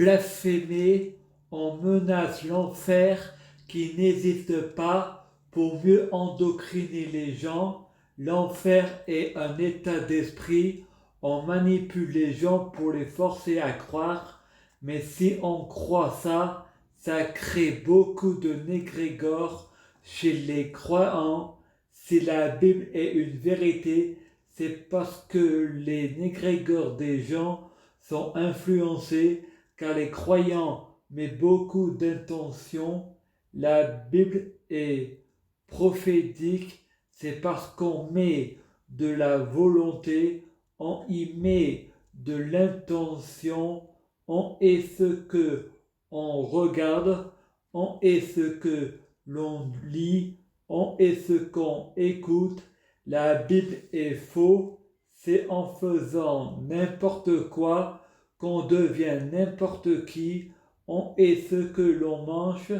blasphémer, on menace l'enfer qui n'existe pas pour mieux endoctriner les gens. L'enfer est un état d'esprit, on manipule les gens pour les forcer à croire, mais si on croit ça, ça crée beaucoup de négrégores chez les croyants. Si la Bible est une vérité, c'est parce que les négrégores des gens sont influencés, car les croyants mettent beaucoup d'intention. La Bible est prophétique, c'est parce qu'on met de la volonté, on y met de l'intention, on est ce que on regarde, on est ce que l'on lit, on est ce qu'on écoute. La Bible est faux, c'est en faisant n'importe quoi qu'on devient n'importe qui, on est ce que l'on mange,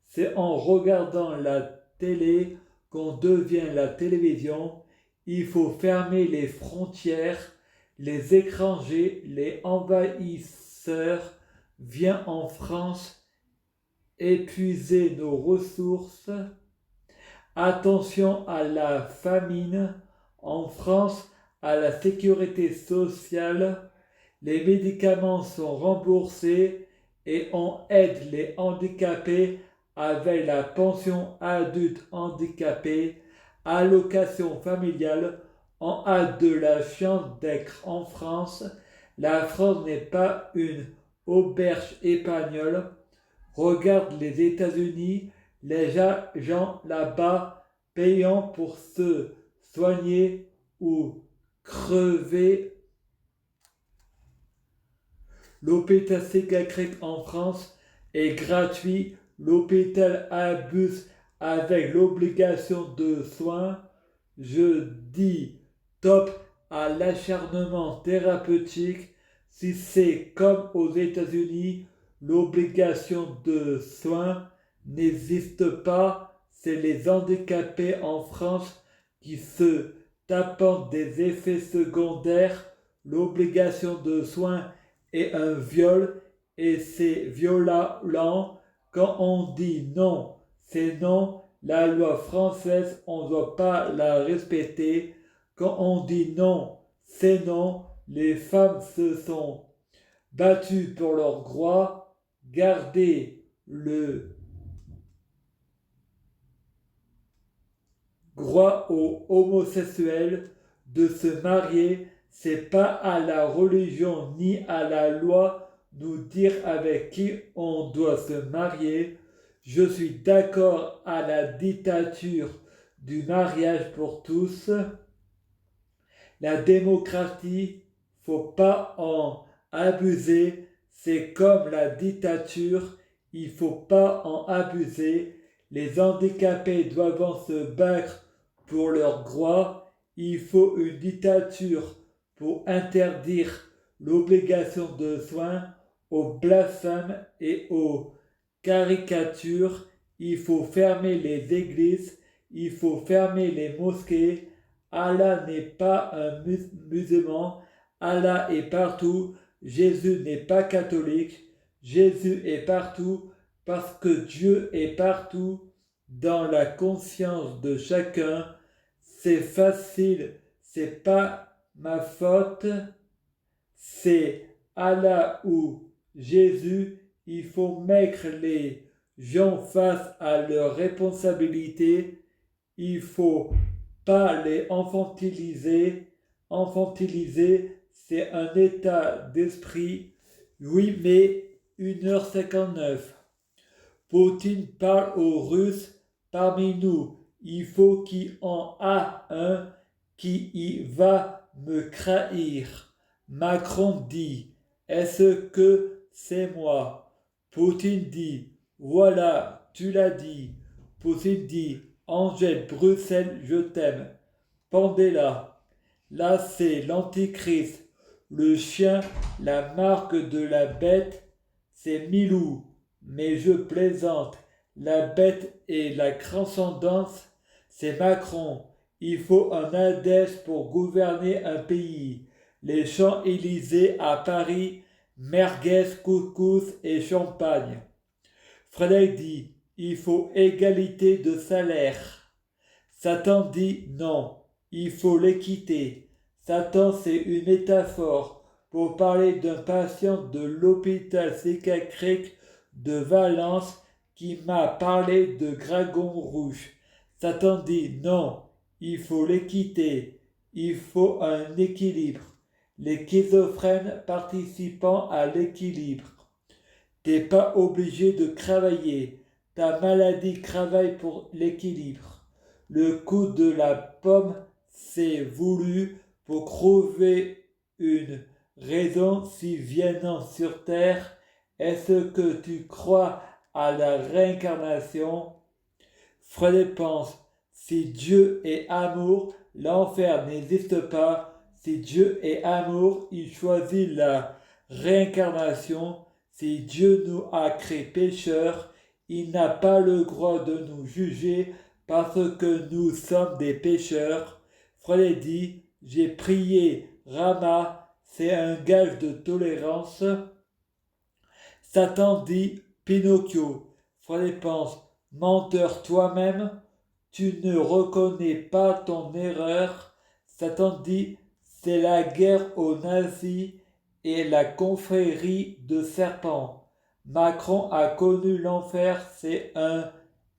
c'est en regardant la télé qu'on devient la télévision. Il faut fermer les frontières, les étrangers, les envahisseurs viennent en France épuiser nos ressources. Attention à la famine en France, à la sécurité sociale. Les médicaments sont remboursés et on aide les handicapés avec la pension adulte handicapé, allocation familiale. On a de la chance d'être en France. La France n'est pas une auberge espagnole. Regarde les États-Unis, les gens là-bas payant pour se soigner ou crever. L'hôpital psychiatrique en France est gratuit. L'hôpital abuse avec l'obligation de soins. Je dis top à l'acharnement thérapeutique. Si c'est comme aux États-Unis, l'obligation de soins n'existe pas. C'est les handicapés en France qui se tapent des effets secondaires. L'obligation de soins est un viol et c'est violent. Quand on dit non, c'est non. La loi française, on ne doit pas la respecter. Quand on dit non, c'est non. Les femmes se sont battues pour leurs droits. Garder le droit aux homosexuels de se marier, c'est pas à la religion ni à la loi nous dire avec qui on doit se marier. Je suis d'accord à la dictature du mariage pour tous. La démocratie, faut pas en abuser. C'est comme la dictature, il faut pas en abuser. Les handicapés doivent se battre pour leurs droits. Il faut une dictature pour interdire l'obligation de soins aux blasphèmes et aux caricatures. Il faut fermer les églises, il faut fermer les mosquées. Allah n'est pas un musulman, Allah est partout. Jésus n'est pas catholique, Jésus est partout parce que Dieu est partout dans la conscience de chacun. C'est facile, c'est pas ma faute, c'est Allah ou Jésus. Il faut mettre les gens face à leurs responsabilités. Il faut pas les infantiliser. Infantiliser, c'est un état d'esprit. 8 mai, 1h59. Poutine parle aux Russes parmi nous. Il faut qu'il en a un qui y va me trahir. Macron dit, est-ce que c'est moi? Poutine dit, voilà, tu l'as dit. Poutine dit, Angèle, Bruxelles, je t'aime. Pendez-la. Là, c'est l'antichrist. Le chien, la marque de la bête, c'est Milou. Mais je plaisante. La bête et la transcendance, c'est Macron. Il faut un index pour gouverner un pays. Les Champs-Élysées à Paris, merguez, couscous et champagne. Frédéric dit, il faut égalité de salaire. Satan dit, non, il faut l'équité. Satan, c'est une métaphore pour parler d'un patient de l'hôpital psychiatrique de Valence qui m'a parlé de dragon rouge. Satan dit, non, il faut l'équité, il faut un équilibre. Les schizophrènes participant à l'équilibre. T'es pas obligé de travailler. Ta maladie travaille pour l'équilibre. Le coup de la pomme, c'est voulu pour trouver une raison si viennent sur terre. Est-ce que tu crois à la réincarnation? Freud pense, si Dieu est amour, l'enfer n'existe pas. Si Dieu est amour, il choisit la réincarnation. Si Dieu nous a créés pécheurs, il n'a pas le droit de nous juger parce que nous sommes des pécheurs. Freud dit, j'ai prié Rama, c'est un gage de tolérance. Satan dit, Pinocchio. Freud pense, menteur toi-même, tu ne reconnais pas ton erreur. Satan dit, c'est la guerre aux nazis et la confrérie de serpents. Macron a connu l'enfer, c'est un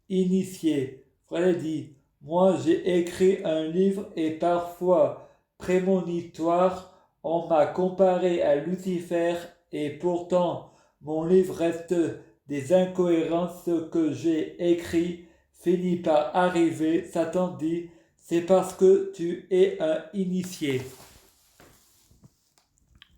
initié. Frédéric dit, moi j'ai écrit un livre et parfois prémonitoire, on m'a comparé à Lucifer et pourtant mon livre reste des incohérences. Ce que j'ai écrit finit par arriver. Satan dit, c'est parce que tu es un initié.